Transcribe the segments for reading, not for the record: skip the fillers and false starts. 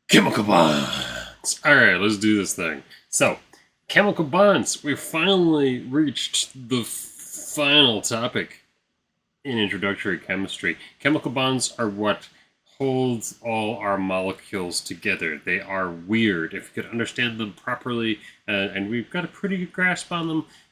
Chemical bonds. All right, let's do this thing. So, chemical bonds. We finally reached the final topic in introductory chemistry. Chemical bonds are what holds all our molecules together. They are weird. If we could understand them properly, and we've got a pretty good grasp on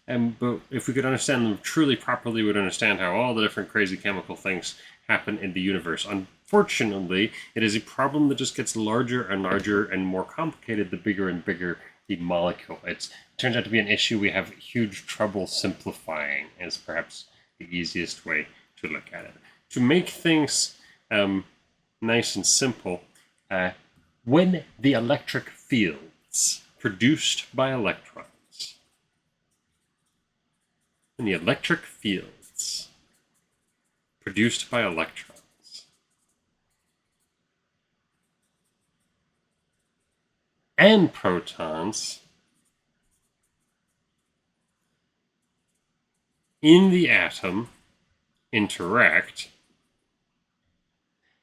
them, but if we could understand them truly properly, we'd understand how all the different crazy chemical things happen in the universe. Unfortunately, it is a problem that just gets larger and larger and more complicated the bigger and bigger the molecule. It turns out to be an issue we have huge trouble simplifying, is perhaps the easiest way to look at it. To make things nice and simple, when the electric fields produced by electrons, when the electric fields produced by electrons and protons in the atom interact,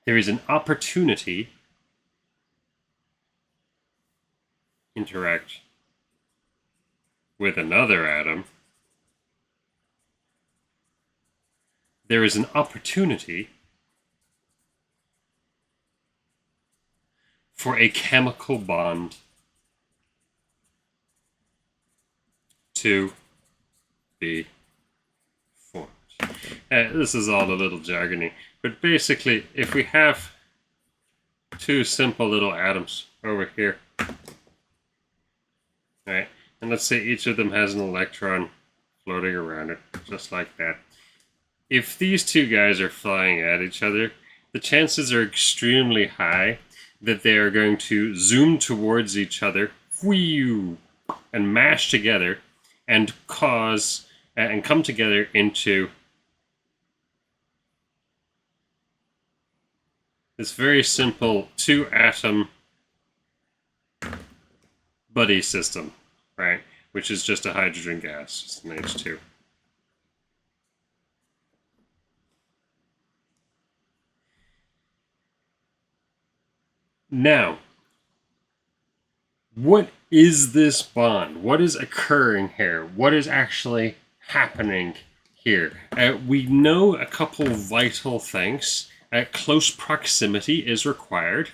there is an opportunity interact with another atom. There is an opportunity for a chemical bond to be formed. This is all a little jargony, but basically, if we have two simple little atoms over here, right, and let's say each of them has an electron floating around it, just like that. If these two guys are flying at each other, the chances are extremely high that they are going to zoom towards each other, and mash together, and cause and come together into this very simple two-atom buddy system, right? Which is just a hydrogen gas, just an H2. Now, what is this bond? What is occurring here? What is actually happening here? We know a couple vital things. Close proximity is required.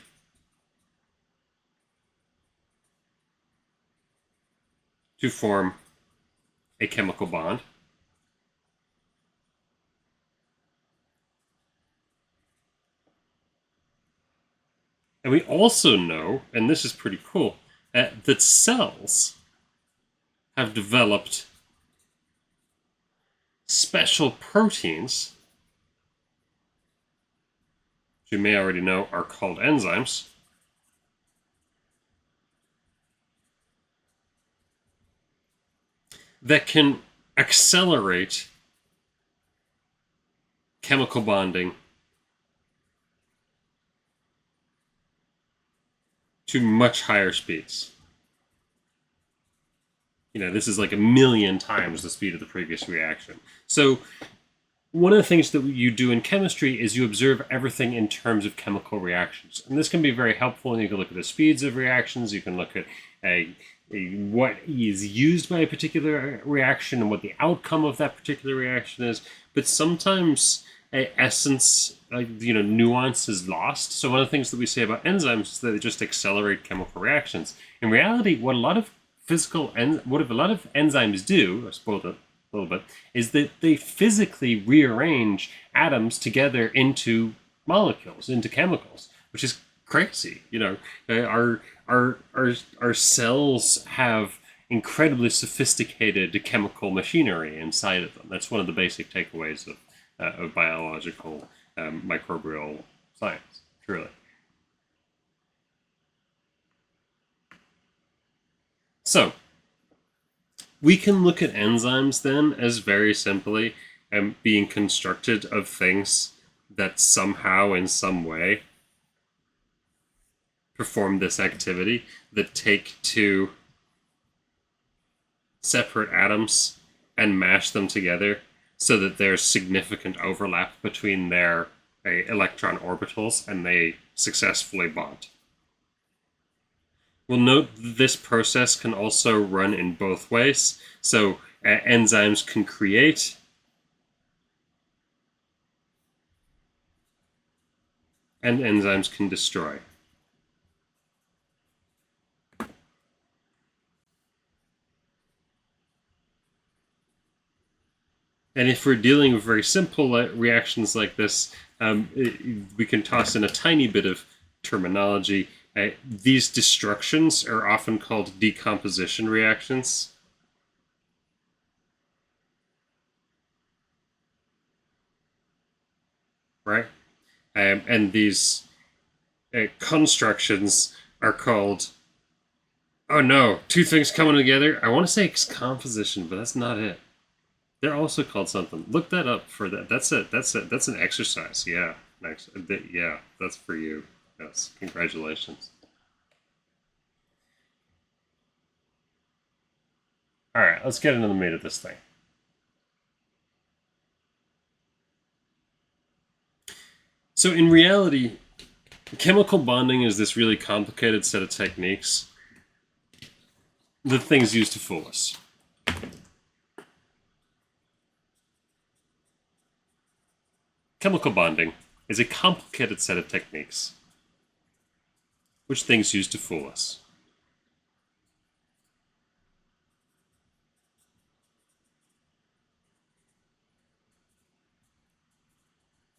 To form a chemical bond. And we also know, and this is pretty cool, that cells have developed special proteins, which you may already know are called enzymes, that can accelerate chemical bonding to much higher speeds. You know, this is like 1,000,000 times the speed of the previous reaction. So one of the things that you do in chemistry is you observe everything in terms of chemical reactions. And this can be very helpful, and you can look at the speeds of reactions, you can look at what is used by a particular reaction and what the outcome of that particular reaction is. But sometimes essence, nuance is lost. So one of the things that we say about enzymes is that they just accelerate chemical reactions. In reality, what a lot of enzymes do, I spoiled it a little bit, is that they physically rearrange atoms together into molecules, into chemicals, which is crazy. Our cells have incredibly sophisticated chemical machinery inside of them. That's one of the basic takeaways of biological microbial science, truly. So, we can look at enzymes then as very simply being constructed of things that somehow, in some way, perform this activity, that take two separate atoms and mash them together so that there's significant overlap between their electron orbitals and they successfully bond. We'll note this process can also run in both ways. So enzymes can create and enzymes can destroy. And if we're dealing with very simple reactions like this, we can toss in a tiny bit of terminology. These destructions are often called decomposition reactions. Right? And these constructions are called, oh no, two things coming together. I want to say composition, but that's not it. They're also called something. Look that up for that. That's it. That's it. That's an exercise. Yeah. Next. Yeah. That's for you. Yes. Congratulations. All right. Let's get into the meat of this thing. So in reality, chemical bonding is this really complicated set of techniques that things use to fool us. Chemical bonding is a complicated set of techniques which things use to fool us.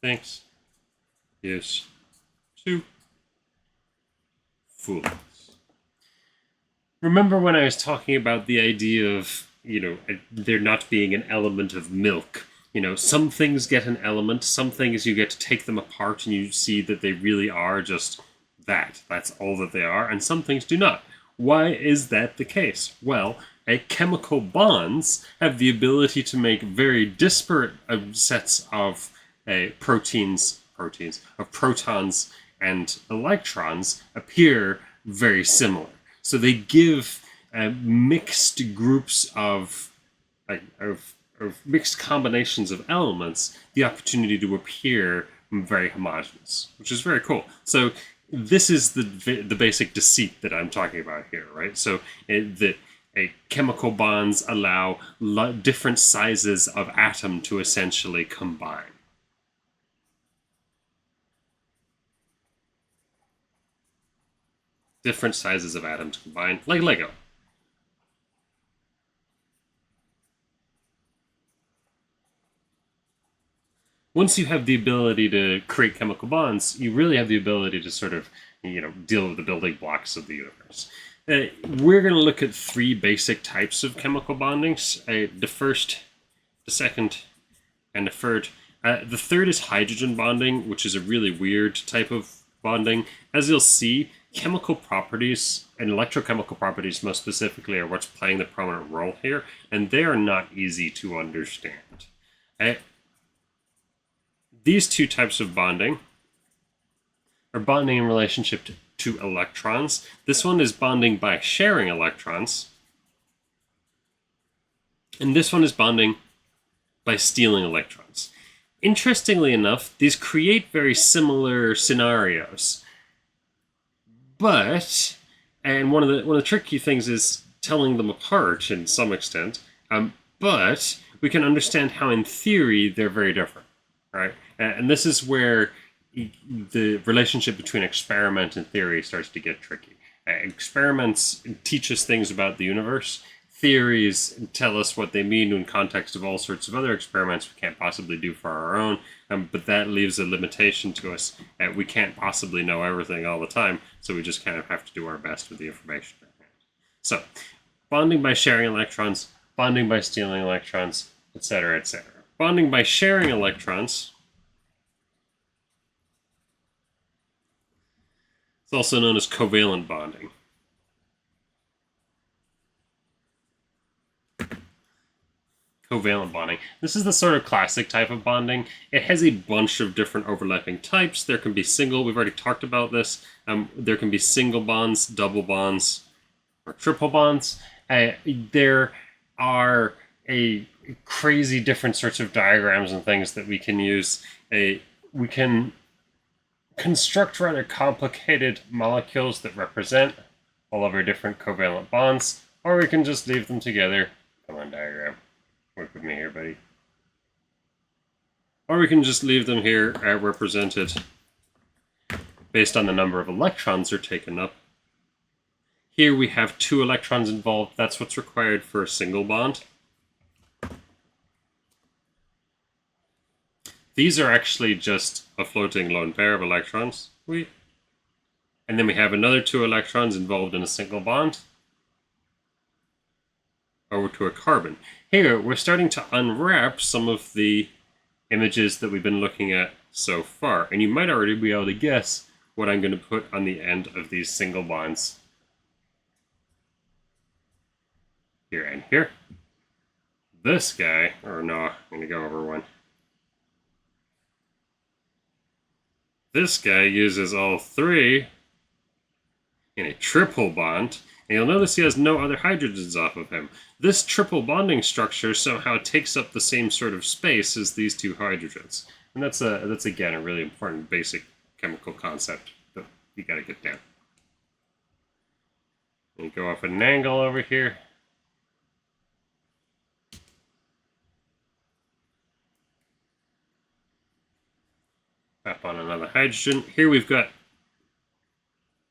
Things use to fool us. Remember when I was talking about the idea of, there not being an element of milk? Some things get an element, some things you get to take them apart and you see that they really are just that. That's all that they are, and some things do not. Why is that the case? Well, chemical bonds have the ability to make very disparate sets of protons and electrons appear very similar. So they give mixed groups of mixed combinations of elements the opportunity to appear very homogeneous, which is very cool. So this is the basic deceit that I'm talking about here, right? So that chemical bonds allow different sizes of atom to essentially combine. Different sizes of atoms combined, like Lego. Once you have the ability to create chemical bonds, you really have the ability to sort of, deal with the building blocks of the universe. We're going to look at three basic types of chemical bondings. The first, the second, and the third. The third is hydrogen bonding, which is a really weird type of bonding. As you'll see, chemical properties and electrochemical properties most specifically are what's playing the prominent role here, and they are not easy to understand. These two types of bonding are bonding in relationship to electrons. This one is bonding by sharing electrons, and this one is bonding by stealing electrons. Interestingly enough, these create very similar scenarios. But, and one of the tricky things is telling them apart in some extent, but we can understand how in theory they're very different, right? And this is where the relationship between experiment and theory starts to get tricky. Experiments teach us things about the universe. Theories tell us what they mean in context of all sorts of other experiments we can't possibly do for our own, but that leaves a limitation to us. We can't possibly know everything all the time, so we just kind of have to do our best with the information. So, bonding by sharing electrons, bonding by stealing electrons, etc., etc. Bonding by sharing electrons, it's also known as covalent bonding. Covalent bonding. This is the sort of classic type of bonding. It has a bunch of different overlapping types. There can be single, we've already talked about this. There can be single bonds, double bonds, or triple bonds. There are a crazy different sorts of diagrams and things that we can use. We can construct rather complicated molecules that represent all of our different covalent bonds, or we can just leave them together. Come on, diagram. Work with me here, buddy. Or we can just leave them here represented based on the number of electrons they're taken up. Here we have 2 electrons involved. That's what's required for a single bond. These are actually just a floating lone pair of electrons. And then we have another 2 electrons involved in a single bond over to a carbon. Here, we're starting to unwrap some of the images that we've been looking at so far. And you might already be able to guess what I'm going to put on the end of these single bonds. Here and here. This guy, or no, I'm going to go over one. This guy uses all 3 in a triple bond, and you'll notice he has no other hydrogens off of him. This triple bonding structure somehow takes up the same sort of space as these 2 hydrogens. And that's again a really important basic chemical concept that you gotta get down. And you go off at an angle over here. Up on another hydrogen. Here we've got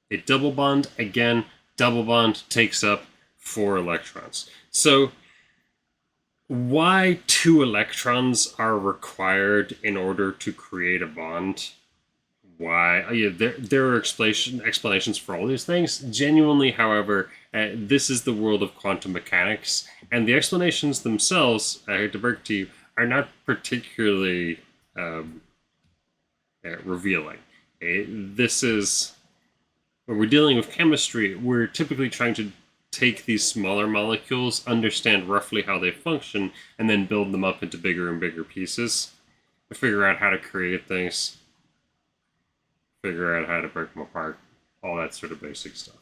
a double bond. Again, double bond takes up 4 electrons. So why 2 electrons are required in order to create a bond? Why? Oh yeah, there are explanations for all these things. Genuinely, however, this is the world of quantum mechanics, and the explanations themselves, I hate to break to you, are not particularly revealing. This is, when we're dealing with chemistry, we're typically trying to take these smaller molecules, understand roughly how they function, and then build them up into bigger and bigger pieces. To figure out how to create things, figure out how to break them apart, all that sort of basic stuff.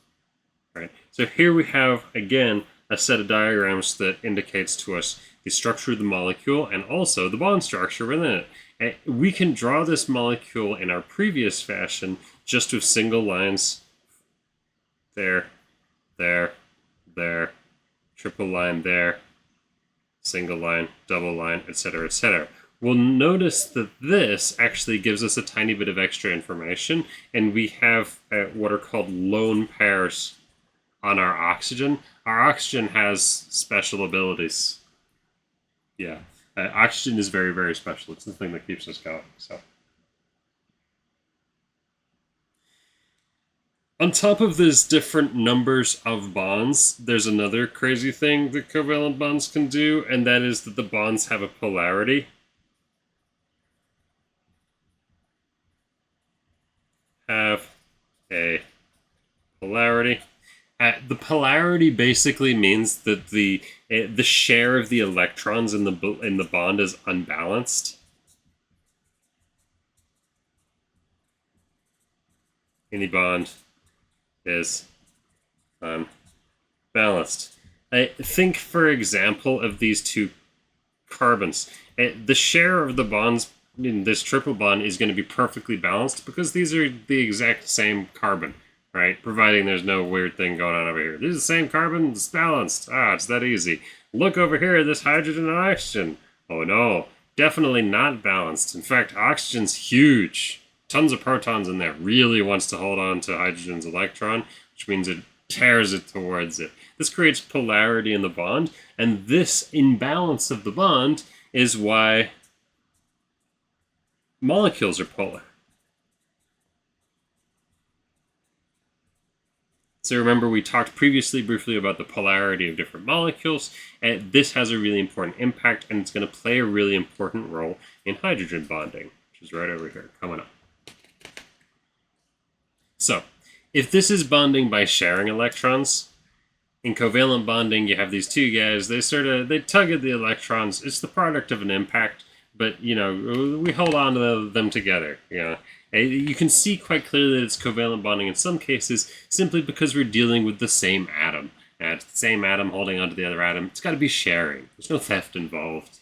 Right? So here we have, again, a set of diagrams that indicates to us the structure of the molecule and also the bond structure within it. And we can draw this molecule in our previous fashion just with single lines. There, there, there, triple line there, single line, double line, etc., etc. We'll notice that this actually gives us a tiny bit of extra information, and we have what are called lone pairs on our oxygen. Our oxygen has special abilities. Yeah, oxygen is very, very special. It's the thing that keeps us going. So, on top of these different numbers of bonds, there's another crazy thing that covalent bonds can do, and that is that the bonds have a polarity. Have a polarity. The polarity basically means that the share of the electrons in the bond is unbalanced. Any bond is unbalanced. Think, for example, of these 2 carbons. The share of the bonds in this triple bond is going to be perfectly balanced because these are the exact same carbon, right? Providing there's no weird thing going on over here. These are the same carbon, it's balanced. It's that easy. Look over here, this hydrogen and oxygen. Oh no, definitely not balanced. In fact, oxygen's huge. Tons of protons in there. Really wants to hold on to hydrogen's electron, which means it tears it towards it. This creates polarity in the bond, and this imbalance of the bond is why molecules are polar. So remember, we talked previously briefly about the polarity of different molecules, and this has a really important impact, and it's going to play a really important role in hydrogen bonding, which is right over here, coming up. So, if this is bonding by sharing electrons, in covalent bonding, you have these 2 guys, they tug at the electrons. It's the product of an impact, but, we hold on to them together, You can see quite clearly that it's covalent bonding in some cases simply because we're dealing with the same atom. It's the same atom holding onto the other atom. It's got to be sharing. There's no theft involved.